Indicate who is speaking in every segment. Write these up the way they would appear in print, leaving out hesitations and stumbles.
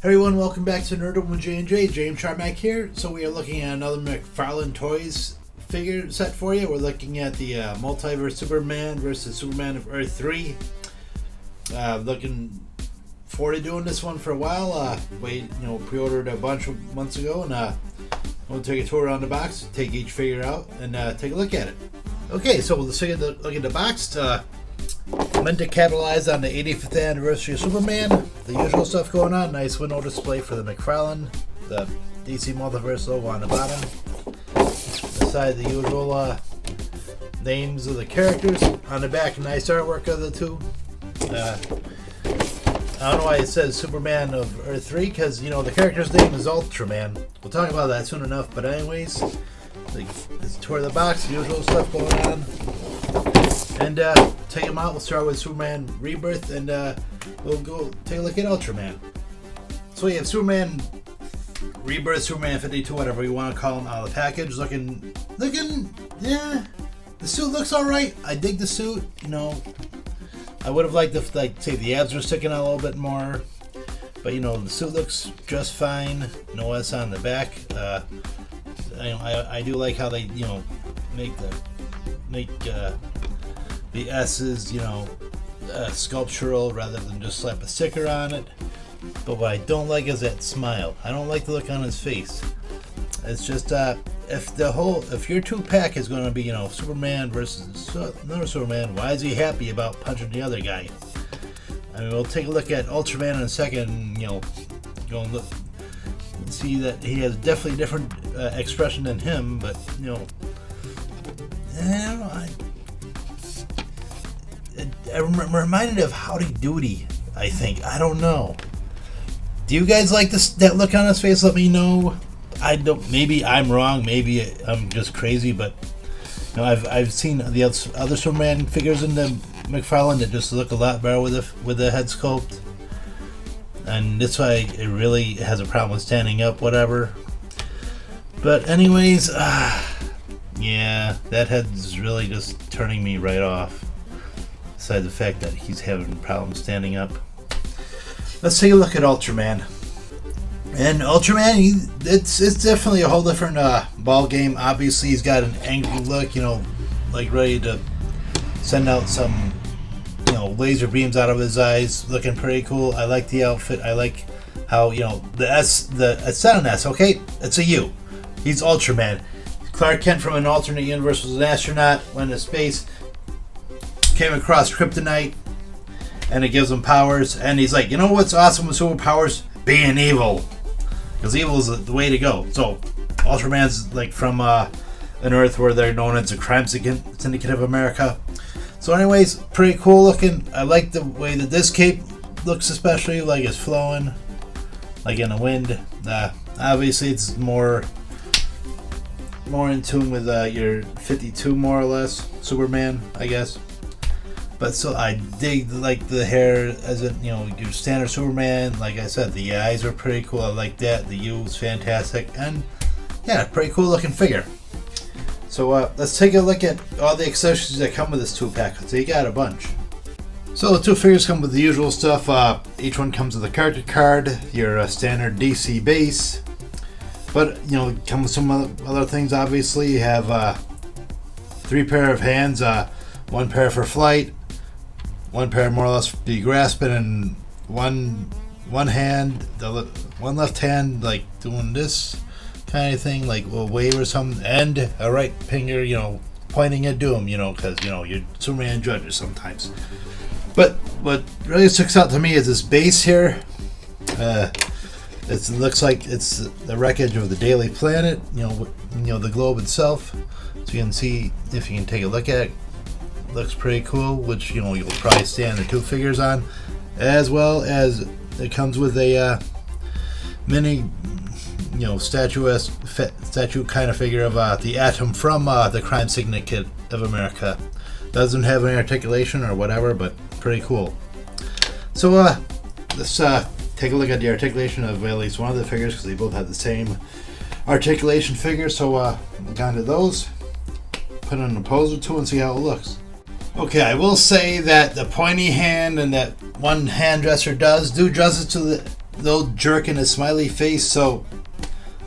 Speaker 1: Everyone, welcome back to Nerd with J&J. James Charmack here. So we are looking at another Mcfarlane Toys figure set for you. We're looking at the Multiverse Superman versus Superman of Earth-3. Looking forward to doing this one for a while. Pre-ordered a bunch of months ago, and we'll take a tour around the box, take each figure out, and take a look at it. Okay, so let's take a look at the box. Meant to capitalize on the 85th anniversary of Superman. The usual stuff going on. Nice window display for the Mcfarlane. The DC Multiverse logo on the bottom. Beside the usual names of the characters. On the back, nice artwork of the two. I don't know why it says Superman of Earth-3, because, you know, the character's name is Ultraman. We'll talk about that soon enough, but anyways, let's tour the box, usual stuff going on. And take them out. We'll start with Superman Rebirth, and we'll go take a look at Ultraman. So we have Superman Rebirth, Superman 52, whatever you want to call him, out of the package. Looking, yeah. The suit looks all right. I dig the suit. You know, I would have liked if, say, the abs were sticking out a little bit more. But you know, the suit looks just fine. No S on the back. I do like how they, you know, make the S's, you know, sculptural rather than just slap a sticker on it. But what I don't like is that smile. I don't like the look on his face. It's just if your two-pack is going to be, you know, Superman versus another Superman, why is he happy about punching the other guy? I mean, we'll take a look at Ultraman in a second. And, you know, go and look and see that he has definitely a different expression than him. But you know, I'm reminded of Howdy Doody, I think. I don't know. Do you guys like that look on his face? Let me know. I don't. Maybe I'm wrong. Maybe I'm just crazy. But you know, I've seen the other Superman figures in the Mcfarlane that just look a lot better with the head sculpt. And that's why it really has a problem with standing up. Whatever. But anyways, yeah, that head's really just turning me right off. Besides the fact that he's having problems standing up. Let's take a look at Ultraman. And Ultraman, it's definitely a whole different ball game. Obviously, he's got an angry look, you know, like ready to send out some, you know, laser beams out of his eyes. Looking pretty cool. I like the outfit. I like how, you know, it's not an S, okay? It's a U. He's Ultraman. Clark Kent from an alternate universe was an astronaut, went into space, came across kryptonite, and it gives him powers. And he's like, you know what's awesome with superpowers? Being evil, because evil is the way to go. So Ultraman's like from an Earth where they're known as a crime syndicate of America. So anyways, pretty cool looking. I like the way that this cape looks, especially like it's flowing like in the wind. Obviously it's more in tune with your 52, more or less, Superman, I guess. But still, I dig like the hair as a, you know, your standard Superman. Like I said, the eyes are pretty cool. I like that. The U is fantastic, and yeah, pretty cool looking figure. So let's take a look at all the accessories that come with this 2-pack. So you got a bunch. So the two figures come with the usual stuff. Each one comes with a character card, your standard DC base. But you know, come with some other things. Obviously, you have 3 pair of hands, 1 pair for flight, 1 pair more or less to be grasping, and one hand, one left hand like doing this kind of thing, like a little wave or something, and a right finger, you know, pointing at doom, you know, because you know you're Superman judges sometimes. But what really sticks out to me is this base here. It looks like it's the wreckage of the Daily Planet, you know the globe itself. So you can see, if you can take a look at it, looks pretty cool, which you know you'll probably stand the 2 figures on, as well as it comes with a mini, you know, statue kind of figure of the Atom from the Crime Syndicate of America. Doesn't have any articulation or whatever, but pretty cool. So let's take a look at the articulation of at least one of the figures, because they both have the same articulation figure. So look onto those, put on a pose or two, and see how it looks. Okay, I will say that the pointy hand and that one hand dresser do justice to little jerk in his smiley face, so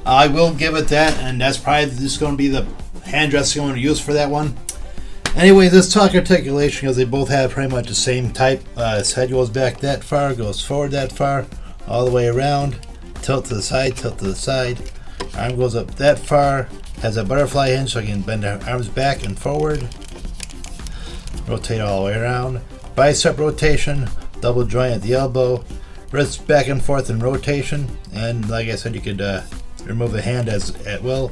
Speaker 1: I will give it that, and that's probably just going to be the hand dressing I'm going to use for that one. Anyways, let's talk articulation because they both have pretty much the same type. His head goes back that far, goes forward that far, all the way around, tilt to the side, tilt to the side. Arm goes up that far, has a butterfly hinge so I can bend the arms back and forward. Rotate all the way around. Bicep rotation, double joint at the elbow, wrists back and forth in rotation, and like I said, you could remove the hand as at will.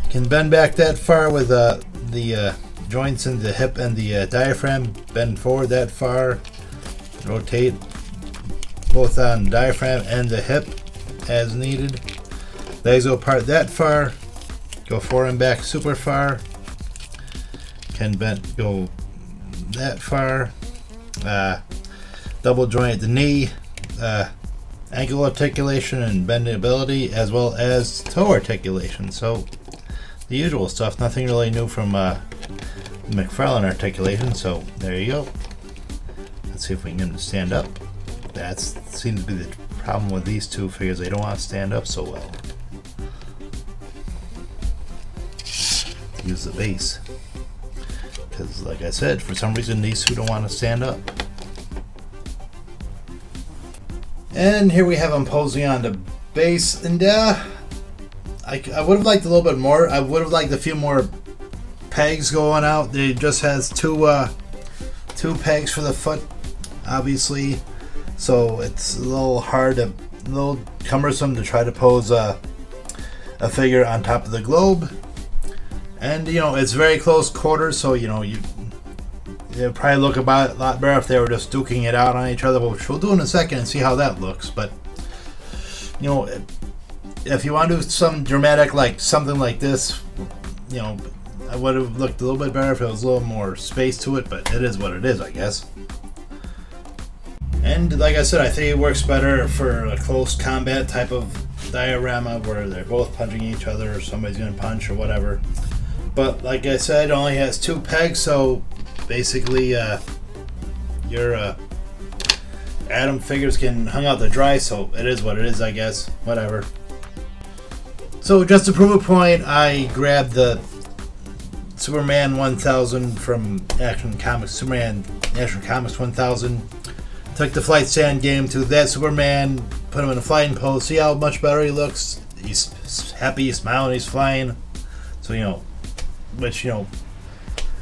Speaker 1: You can bend back that far with the joints in the hip and the diaphragm. Bend forward that far. Rotate both on the diaphragm and the hip as needed. Legs go apart that far. Go forward and back super far. Can bend go that far. Double joint at the knee. Ankle articulation and bendability, as well as toe articulation. So the usual stuff. Nothing really new from Mcfarlane articulation. So there you go. Let's see if we can get them to stand up. That seems to be the problem with these two figures. They don't want to stand up so well. Use the base. Because like I said, for some reason these two don't want to stand up. And here we have them posing on the base, and I would have liked a little bit more. I would have liked a few more pegs going out. It just has two pegs for the foot, obviously, so it's a little cumbersome to try to pose a figure on top of the globe. And it's very close quarters, so it'd probably look about a lot better if they were just duking it out on each other, which we'll do in a second and see how that looks. But if you want to do some dramatic, like something like this, I would have looked a little bit better if it was a little more space to it, but it is what it is, I guess. And like I said, I think it works better for a close combat type of diorama where they're both punching each other, or somebody's going to punch or whatever. But like I said, it only has two pegs, so basically your Atom figures can hang out to dry, so it is what it is, I guess. Whatever. So just to prove a point, I grabbed the Superman 1000 from Action Comics, Superman Action Comics 1000. Took the flight stand game to that Superman, put him in a flying pose, see how much better he looks. He's happy, he's smiling, he's flying. So,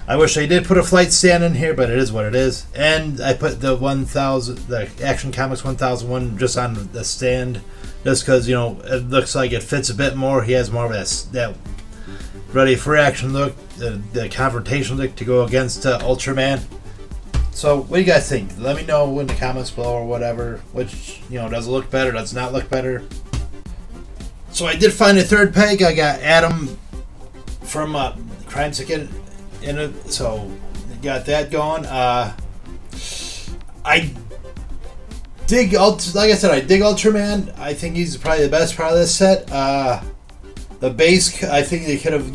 Speaker 1: I wish they did put a flight stand in here, but it is what it is. And I put the Action Comics 1000 one just on the stand, just because, it looks like it fits a bit more. He has more of that ready for action look, the confrontation look to go against Ultraman. So, what do you guys think? Let me know in the comments below or whatever. Which, does it look better? Does it not look better? So, I did find a third peg. I got Atom from Crime Syndicate in it. So, got that going. I dig, like I said, I dig Ultraman. I think he's probably the best part of this set. The base, I think they could have,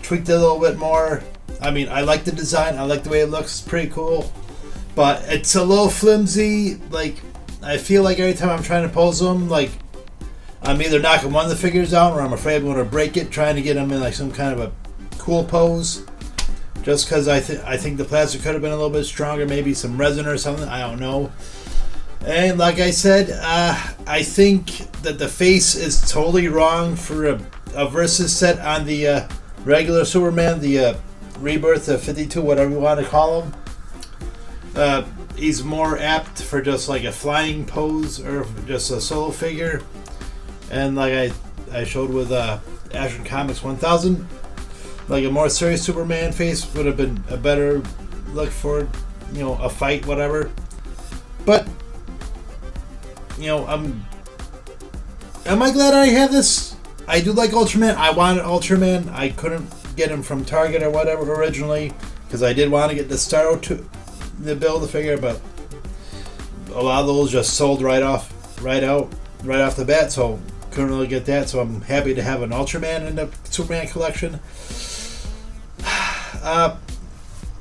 Speaker 1: tweaked it a little bit more. I mean, I like the design. I like the way it looks. It's pretty cool. But it's a little flimsy. Like, I feel like every time I'm trying to pose them, like, I'm either knocking one of the figures out or I'm afraid I'm going to break it, trying to get them in like some kind of a cool pose. Just because I think the plastic could have been a little bit stronger, maybe some resin or something. I don't know. And like I said, I think that the face is totally wrong for a versus set on the regular Superman, the Rebirth of 52, whatever you want to call him. He's more apt for just like a flying pose or just a solo figure. And like I showed with Action Comics 1000, like a more serious Superman face would have been a better look for, a fight, whatever. But, am I glad I have this? I do like Ultraman. I wanted Ultraman. I couldn't get him from Target or whatever originally because I did want to get the Starro to build the figure, but a lot of those just sold right off the bat, so couldn't really get that. So I'm happy to have an Ultraman in the Superman collection.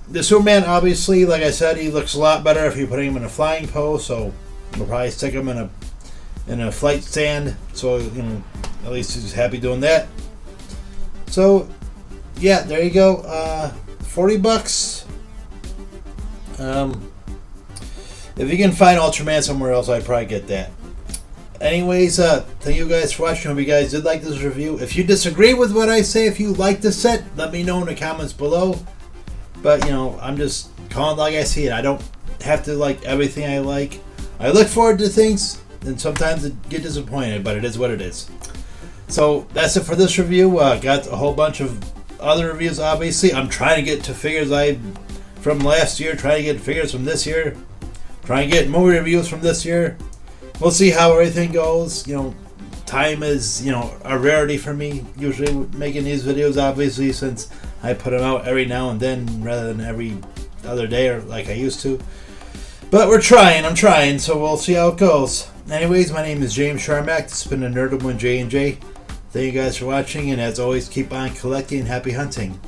Speaker 1: The Superman, obviously, like I said, he looks a lot better if you're putting him in a flying pose, so we'll probably stick him in and a flight stand. So, you know, at least he's happy doing that. So, yeah, there you go. $40. If you can find Ultraman somewhere else, I'd probably get that. Anyways, thank you guys for watching. Hope you guys did like this review. If you disagree with what I say, if you like the set, let me know in the comments below. But, you know, I'm just calling it like I see it. I don't have to like everything I like. I look forward to things, and sometimes I get disappointed, but it is what it is. So, that's it for this review. Got a whole bunch of other reviews, obviously. I'm trying to get to figures from last year, trying to get figures from this year, trying to get movie reviews from this year. We'll see how everything goes. You know, time is, you know, a rarity for me, usually making these videos, obviously, since I put them out every now and then rather than every other day or like I used to. But I'm trying, so we'll see how it goes. Anyways, my name is James Sharmack. This has been a Nerdum with J&J. Thank you guys for watching, and as always, keep on collecting. Happy hunting.